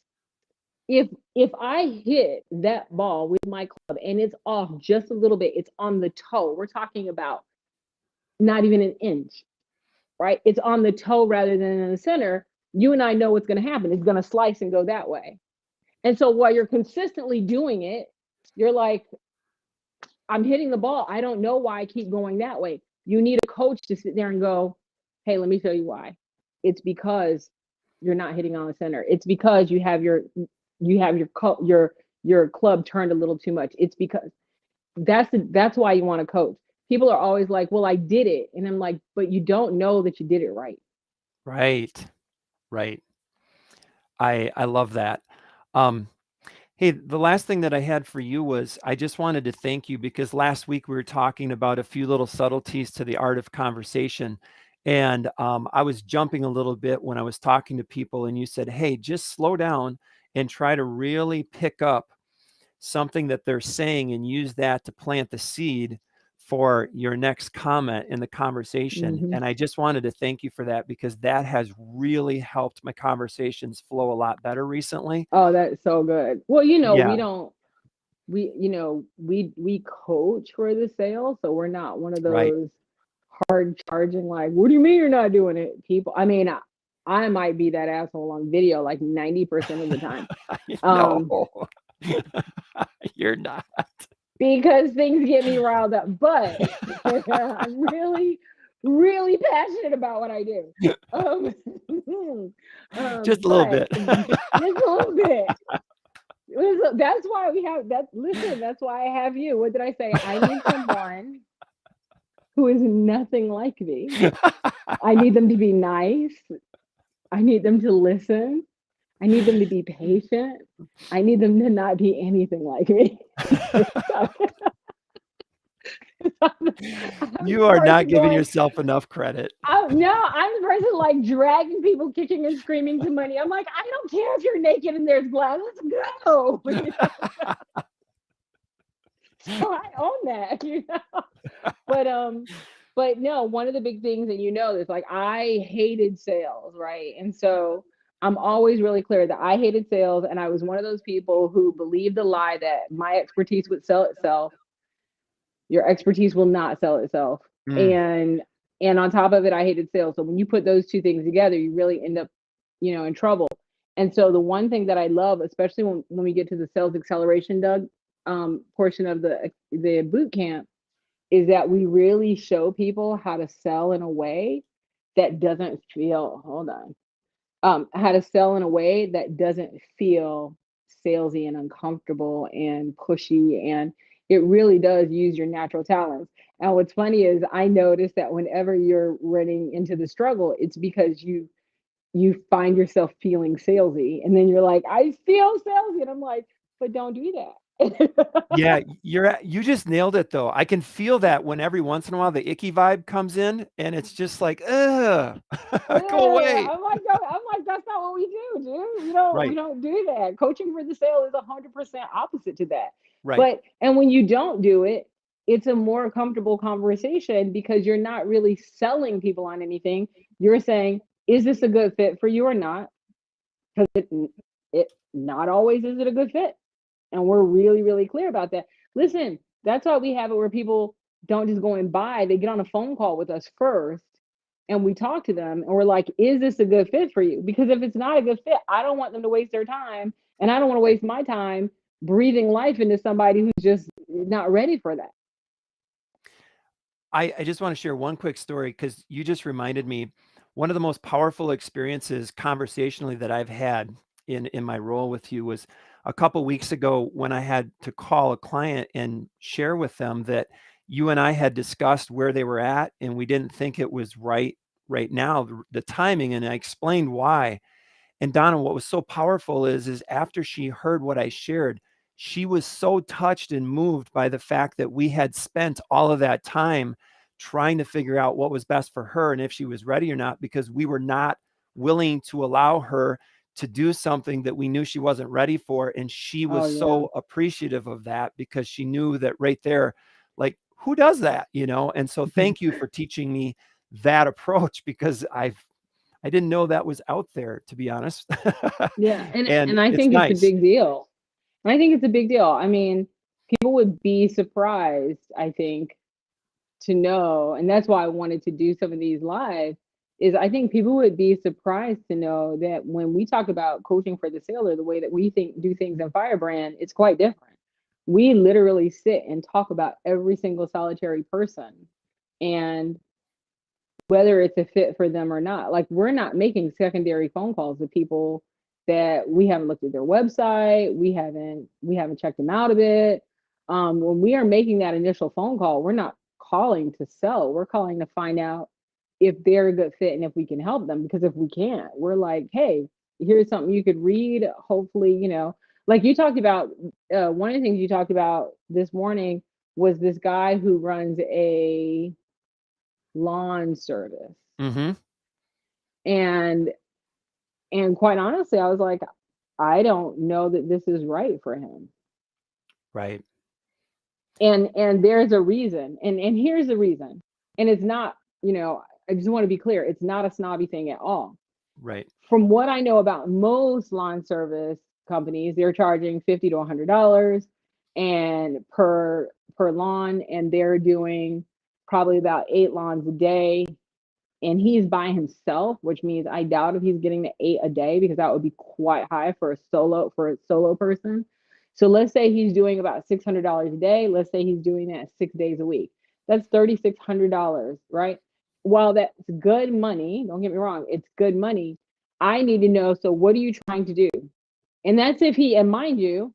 If I hit that ball with my club and it's off just a little bit, it's on the toe, we're talking about not even an inch, right? It's on the toe rather than in the center. You and I know what's going to happen. It's going to slice and go that way. And so while you're consistently doing it, you're like, I'm hitting the ball. I don't know why I keep going that way. You need a coach to sit there and go, hey, let me show you why. It's because you're not hitting on the center. It's because you have your club turned a little too much. It's because that's why you want a coach. People are always like, well, I did it. And I'm like, but you don't know that you did it right. Right. Right. I love that. Um, Hey, the last thing that I had for you was I just wanted to thank you because last week we were talking about a few little subtleties to the art of conversation. And I was jumping a little bit when I was talking to people, and you said, hey, just slow down and try to really pick up something that they're saying and use that to plant the seed for your next comment in the conversation. Mm-hmm. And I just wanted to thank you for that because that has really helped my conversations flow a lot better recently. Oh, that's so good. Well, we Yeah. don't we coach for the sale, so we're not one of Right. those hard charging, like, what do you mean you're not doing it people. I mean, I might be that asshole on video like 90% of the time, No, um you're not. because things get me riled up, but I'm really really passionate about what I do. um Just a little but bit. just a little bit. That's why we have that. Listen, that's why I have you. What did I say? I need someone who is nothing like me. I need them to be nice. I need them to listen. I need them to be patient. I need them to not be anything like me. I'm You the are not person giving going, yourself enough credit. no, I'm the person like dragging people, kicking and screaming to money. I'm like, I don't care if you're naked and there's glass. Let's go. So I own that, But no, one of the big things that is like, I hated sales, right? And so I'm always really clear that I hated sales, and I was one of those people who believed the lie that my expertise would sell itself. Your expertise will not sell itself. Mm, And on top of it, I hated sales. So when you put those two things together, you really end up, in trouble. And so the one thing that I love, especially when we get to the sales acceleration, Doug, portion of the boot camp, is that we really show people how to sell in a way that doesn't feel, hold on, how to sell in a way that doesn't feel salesy and uncomfortable and pushy. And it really does use your natural talents. And what's funny is I noticed that whenever you're running into the struggle, it's because you find yourself feeling salesy. And then you're like, I feel salesy. And I'm like, but don't do that. Yeah, you just nailed it though. I can feel that when every once in a while the icky vibe comes in and it's just like, ugh, go Yeah, away. I'm like, that's not what we do, dude. We Right, don't do that. Coaching for the sale is 100% opposite to that. right. But and when you don't do it, it's a more comfortable conversation because you're not really selling people on anything. You're saying, is this a good fit for you or not? Because it not always is it a good fit. And we're really, really clear about that. Listen, that's why we have it where people don't just go and buy, they get on a phone call with us first and we talk to them and we're like, is this a good fit for you? Because if it's not a good fit, I don't want them to waste their time and I don't want to Right. waste my time breathing life into somebody who's just not ready for that. I just want to share one quick story because you just reminded me one of the most powerful experiences conversationally that I've had in my role with you was a couple weeks ago when I had to call a client and share with them that you and I had discussed where they were at and we didn't think it was right now the timing, and I explained why. And Donna, what was so powerful is after she heard what I shared, she was so touched and moved by the fact that we had spent all of that time trying to figure out what was best for her and if she was ready or not, because we were not willing to allow her to do something that we knew she wasn't ready for. And she Oh was yeah. so appreciative of that because she knew that right there, like, who does that, you know? And so thank you for teaching me that approach because I didn't know that was out there, to be honest. Yeah. And And I it's think it's a nice. big deal. I think it's a big deal. I mean, people would be surprised, I think, to know, and that's why I wanted to do some of these live, is I think people would be surprised to know that when we talk about coaching for the sailor, the way that we think do things in Firebrand, it's quite different. We literally sit and talk about every single solitary person and whether it's a fit for them or not. Like we're not making secondary phone calls to people that we haven't looked at their website, we haven't checked them out a bit. When we are making that initial phone call, we're not calling to sell. We're calling to find out if they're a good fit and if we can help them. Because if we can't, we're like, hey, here's something you could read. Hopefully, like you talked about. One of the things you talked about this morning was this guy who runs a lawn service. Mhm. And quite honestly, I was like, I don't know that this is right for him. Right, And there's a reason. And here's the reason. And it's not, I just want to be clear, it's not a snobby thing at all. right. From what I know about most lawn service companies, they're charging $50 to $100 and per lawn, and they're doing probably about 8 lawns a day, and he's by himself, which means I doubt if he's getting to 8 a day because that would be quite high for a solo person. So let's say he's doing about $600 a day. Let's say he's doing that 6 days a week. That's $3,600, right? While that's good money, don't get me wrong, it's good money. I need to know. So what are you trying to do? And that's if he, and mind you,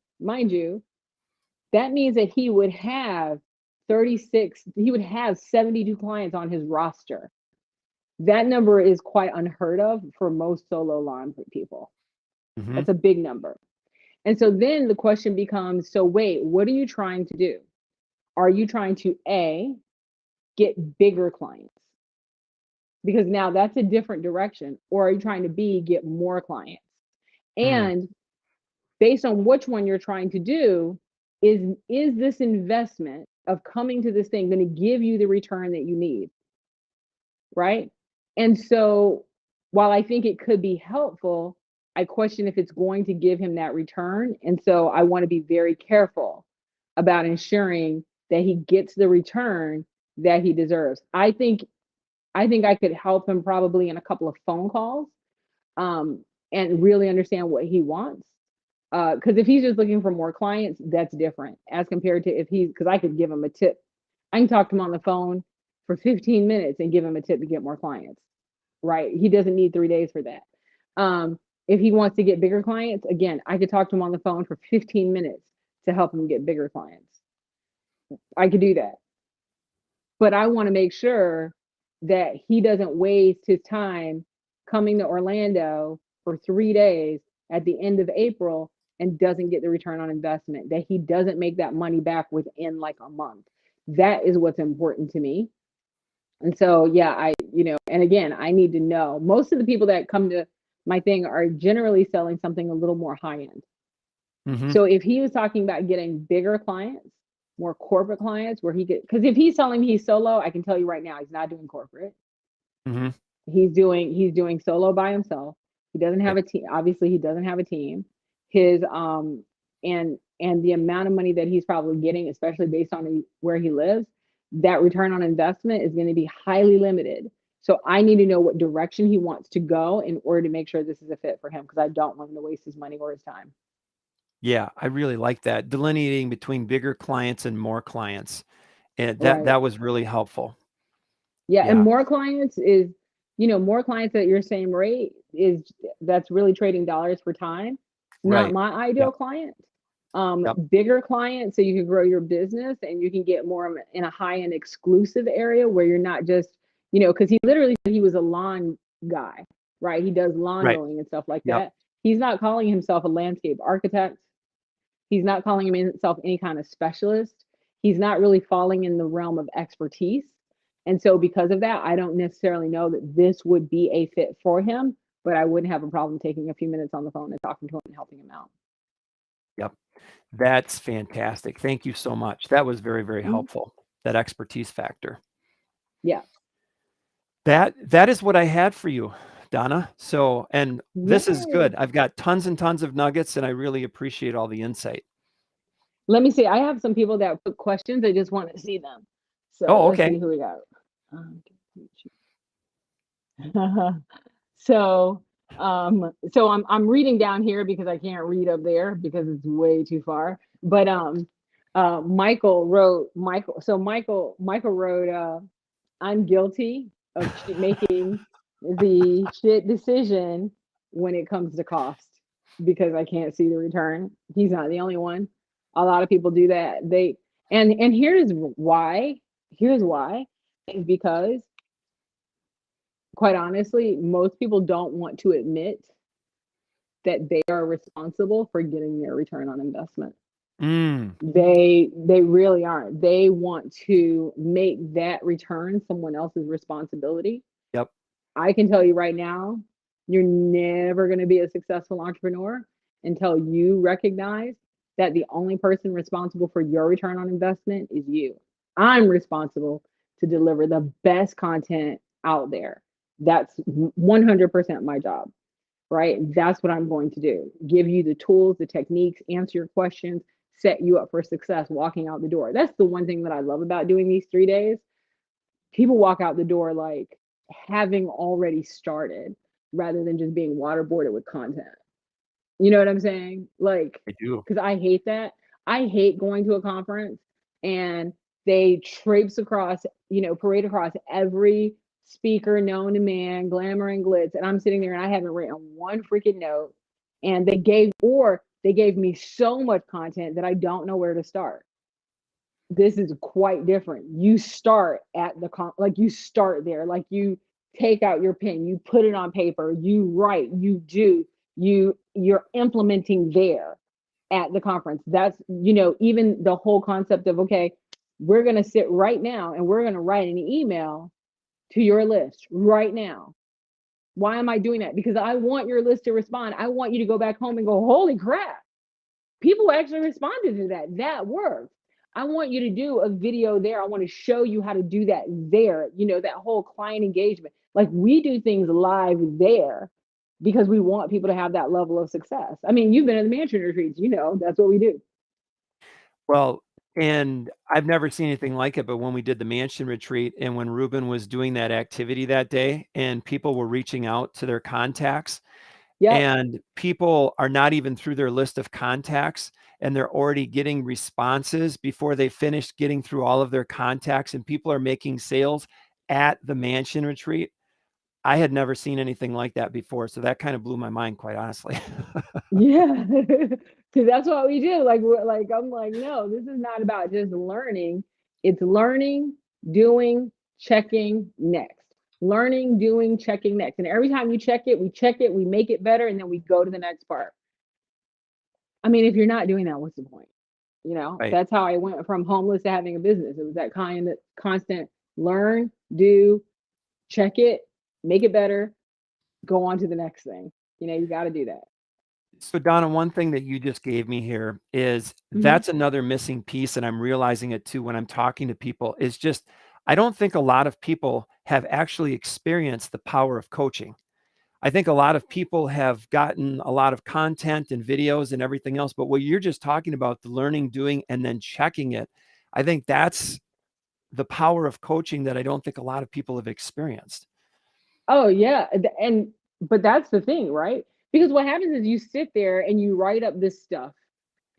that means that he would have 72 clients on his roster. That number is quite unheard of for most solo lawn people. Mhm. That's a big number. And so then the question becomes, so wait, what are you trying to do? Are you trying to A, get bigger clients? Because now that's a different direction. Or are you trying to B, get more clients? Mm. And based on which one you're trying to do, is this investment of coming to this thing going to give you the return that you need? Right? And so while I think it could be helpful, I question if it's going to give him that return. And so I want to be very careful about ensuring that he gets the return that he deserves. I think I could help him probably in a couple of phone calls, and really understand what he wants. Because if he's just looking for more clients, that's different as compared to if he's, because I could give him a tip. I can talk to him on the phone for 15 minutes and give him a tip to get more clients. right? He doesn't need 3 days for that. If he wants to get bigger clients, again, I could talk to him on the phone for 15 minutes to help him get bigger clients. I could do that. But I want to make sure that he doesn't waste his time coming to Orlando for 3 days at the end of April and doesn't get the return on investment, that he doesn't make that money back within like a month. That is what's important to me. And so, yeah, and again, I need to know most of the people that come to my thing are generally selling something a little more high end. Mm-hmm. So if he was talking about getting bigger clients, more corporate clients, where he could, because if he's telling me he's solo, I can tell you right now, he's not doing corporate. Mm-hmm. He's doing solo by himself. He doesn't have Okay. a team. Obviously, he doesn't have a team. His and the amount of money that he's probably getting, especially based on where he lives, that return on investment is going to be highly limited. So I need to know what direction he wants to go in order to make sure this is a fit for him, because I don't want him to waste his money or his time. Yeah, I really like that. Delineating between bigger clients and more clients. And that Right. that was really helpful. Yeah, and Yeah. more clients is, more clients at your same rate is that's really trading dollars for time. Not Right. my ideal Yep. client. Yep. Bigger clients so you can grow your business and you can get more in a high-end exclusive area where you're not just, because he literally said he was a lawn guy, right? He does lawn Right. mowing and stuff like Yep. that. He's not calling himself a landscape architect. He's not calling himself any kind of specialist. He's not really falling in the realm of expertise. And so, because of that, I don't necessarily know that this would be a fit for him, but I wouldn't have a problem taking a few minutes on the phone and talking to him and helping him out. Yep. That's fantastic. Thank you so much. That was very, very Mhm. helpful. That expertise factor. Yeah. That is what I had for you, Donna. So, and this is Yay. good. I've got tons and tons of nuggets, and I really appreciate all the insight. Let me see. I have some people that put questions. I just want to see them. So Oh, let's okay. see who we got. Um, so I'm reading down here because I can't read up there because it's way too far. But Michael wrote, I'm guilty of making the shit decision when it comes to cost because I can't see the return. He's not the only one. A lot of people do that. And here's why. Here's why is because, quite honestly, most people don't want to admit that they are responsible for getting their return on investment. Mm, They really aren't. They want to make that return someone else's responsibility. yep. I can tell you right now, you're never going to be a successful entrepreneur until you recognize that the only person responsible for your return on investment is you. I'm responsible to deliver the best content out there. That's 100% my job, right? That's what I'm going to do. Give you the tools, the techniques, answer your questions, set you up for success walking out the door. That's the one thing that I love about doing these 3 days. People walk out the door like having already started rather than just being waterboarded with content. You know what I'm saying? Like, I do. because I hate that. I hate going to a conference and they traipse across, parade across every speaker known to man, glamour and glitz. And I'm sitting there and I haven't written one freaking note. And they gave me so much content that I don't know where to start. This is quite different. You start at like you start there, like you take out your pen, you put it on paper, you write, you're implementing there at the conference. That's, even the whole concept of, okay, we're going to sit right now and we're going to write an email to your list right now. Why am I doing that? Because I want your list to respond. I want you to go back home and go, holy crap, people actually responded to that. That worked. I want you to do a video there. I want to show you how to do that there. That whole client engagement. Like, we do things live there because we want people to have that level of success. I mean, you've been in the mansion retreats, that's what we do. Well, and I've never seen anything like it, but when we did the mansion retreat and when Ruben was doing that activity that day and people were reaching out to their contacts, Yep. and people are not even through their list of contacts and they're already getting responses before they finish getting through all of their contacts, and people are making sales at the mansion retreat. I had never seen anything like that before. So that kind of blew my mind, quite honestly. Yeah, because that's what we do. Like, I'm like, no, this is not about just learning. It's learning, doing, checking next. Learning, doing, checking next. And every time you check it, we make it better, and then we go to the next part. I mean, if you're not doing that, what's the point? Right. That's how I went from homeless to having a business. It was that kind of constant learn, do, check it, make it better, go on to the next thing. You got to do that. So Donna, one thing that you just gave me here is Hmm. that's another missing piece, and I'm realizing it too when I'm talking to people, is just I don't think a lot of people have actually experienced the power of coaching. I think a lot of people have gotten a lot of content and videos and everything else, but what you're just talking about, the learning, doing, and then checking it, I think that's the power of coaching that I don't think a lot of people have experienced. Oh yeah, and but that's the thing, right? Because what happens is you sit there and you write up this stuff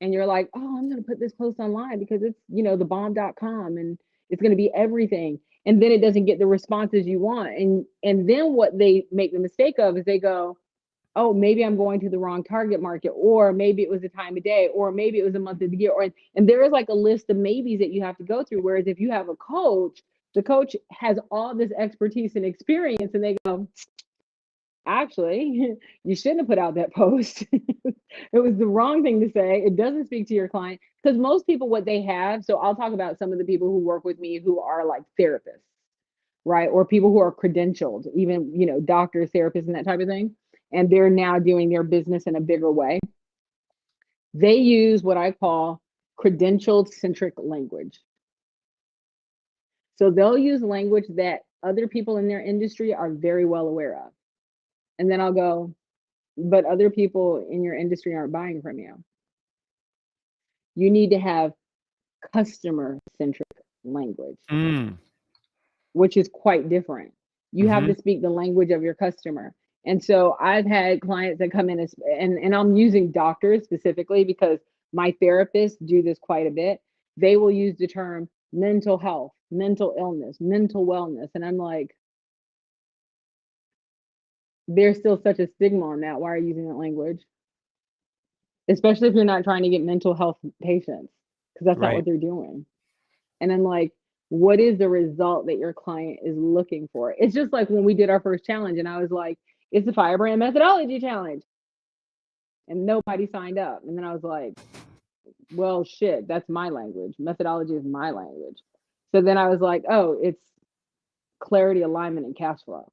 and you're like, "Oh, I'm going to put this post online because it's, thebomb.com and it's going to be everything." And then it doesn't get the responses you want. And then what they make the mistake of is they go, "Oh, maybe I'm going to the wrong target market, or maybe it was the time of day, or maybe it was a month of the year." And there is like a list of maybes that you have to go through. Whereas if you have a coach, the coach has all this expertise and experience, and they go, "Actually, you shouldn't have put out that post. It was the wrong thing to say. It doesn't speak to your client." Because most people, what they have, so I'll talk about some of the people who work with me who are like therapists, right? Or people who are credentialed, even, doctors, therapists, and that type of thing. And they're now doing their business in a bigger way. They use what I call credentialed centric language. So they'll use language that other people in their industry are very well aware of. And then I'll go, but other people in your industry aren't buying from you. You need to have customer centric language, Mm, which is quite different. You have hmm. to speak the language of your customer. And so I've had clients that come in and I'm using doctors specifically because my therapists do this quite a bit. They will use the term mental health, mental illness, mental wellness. And I'm like, there's still such a stigma on that. Why are you using that language? Especially if you're not trying to get mental health patients, because that's not Right. what they're doing. And I'm like, what is the result that your client is looking for? It's just like when we did our first challenge and I was like, it's the FyreBrand methodology challenge. And nobody signed up. And then I was like, well, shit, that's my language. Methodology is my language. So then I was like, oh, it's clarity, alignment, and cash flow,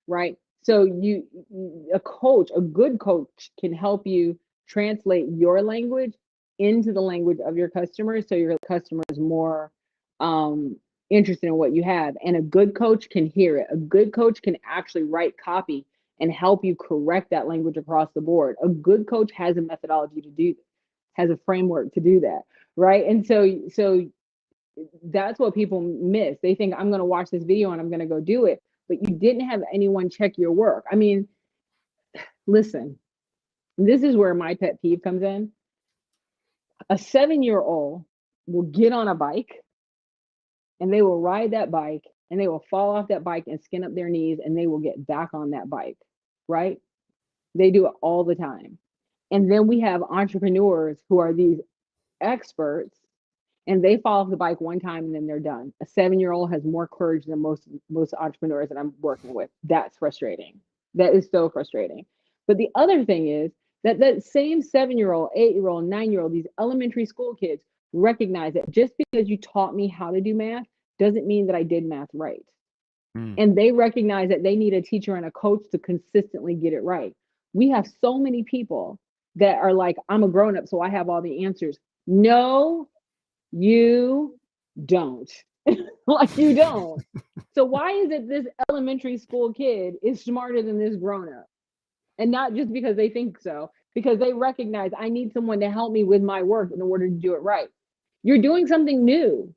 right? So a good coach can help you translate your language into the language of your customers so your customer is more um, interested in what you have. And a good coach can hear it. A good coach can actually write copy and help you correct that language across the board. A good coach has a methodology to do, has a framework to do that, right? And so that's what people miss. They think I'm going to watch this video and I'm going to go do it, but you didn't have anyone check your work. I mean, listen, this is where my pet peeve comes in. A 7-year-old will get on a bike and they will ride that bike and they will fall off that bike and skin up their knees and they will get back on that bike, right? They do it all the time. And then we have entrepreneurs who are these experts and they fall off the bike one time and then they're done. A 7-year-old has more courage than most entrepreneurs that I'm working with. That's frustrating. That is so frustrating. But the other thing is that same 7-year-old, 8-year-old, 9-year-old, these elementary school kids recognize that just because you taught me how to do math doesn't mean that I did math right. Mm. And they recognize that they need a teacher and a coach to consistently get it right. We have so many people that are like, I'm a grown up, so I have all the answers. No, you don't. Like you don't. So why is it this elementary school kid is smarter than this grown up? And not just because they think so, because they recognize I need someone to help me with my work in order to do it right. You're doing something new.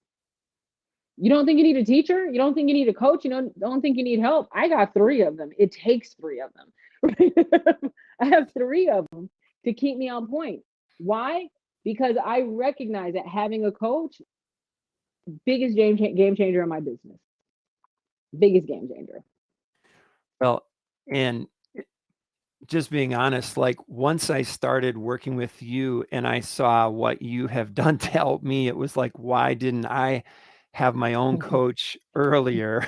You don't think you need a teacher? You don't think you need a coach? You don't think you need help? I got 3 of them. It takes 3 of them. I have 3 of them to keep me on point. Why? Because I recognize that having a coach, biggest game changer in my business. Biggest game changer. Well, and just being honest, like once I started working with you and I saw what you have done to help me, it was like, why didn't I have my own coach earlier?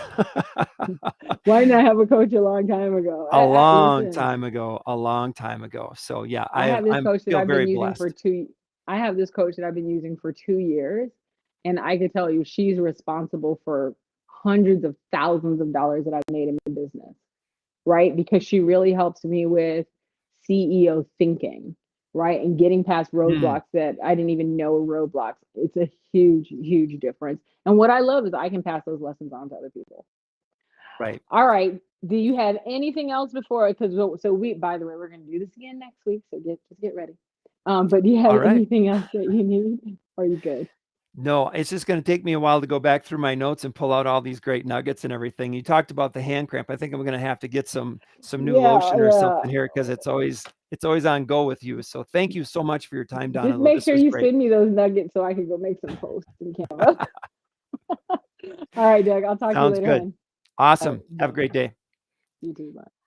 Why didn't I have a coach a long time ago? A long Listen, time ago, a long time ago. So yeah, I have this I'm coach that feel I've been very using for blessed. two. I have this coach that I've been using for 2 years, and I could tell you she's responsible for hundreds of thousands of dollars that I've made in my business, right? Because she really helps me with CEO thinking, right? And getting past Hmm, roadblocks that I didn't even know were roadblocks. It's a huge, huge difference. And what I love is I can pass those lessons on to other people. right. All right. Do you have anything else before? Because so we, by the way, we're going to do this again next week. So just get ready. But do you have All right. anything else that you need? Are you good? No, it's just going to take me a while to go back through my notes and pull out all these great nuggets and everything. You talked about the hand cramp. I think I'm going to have to get some new Yeah, lotion or yeah. something here because it's always on go with you. So thank you so much for your time, Just Donna. make This sure was you great. send me those nuggets so I can go make some posts in Canva. All right, Doug. I'll talk to you Sounds later, good. hon. All right. Awesome. Have a Bye. great day. You too. Bye.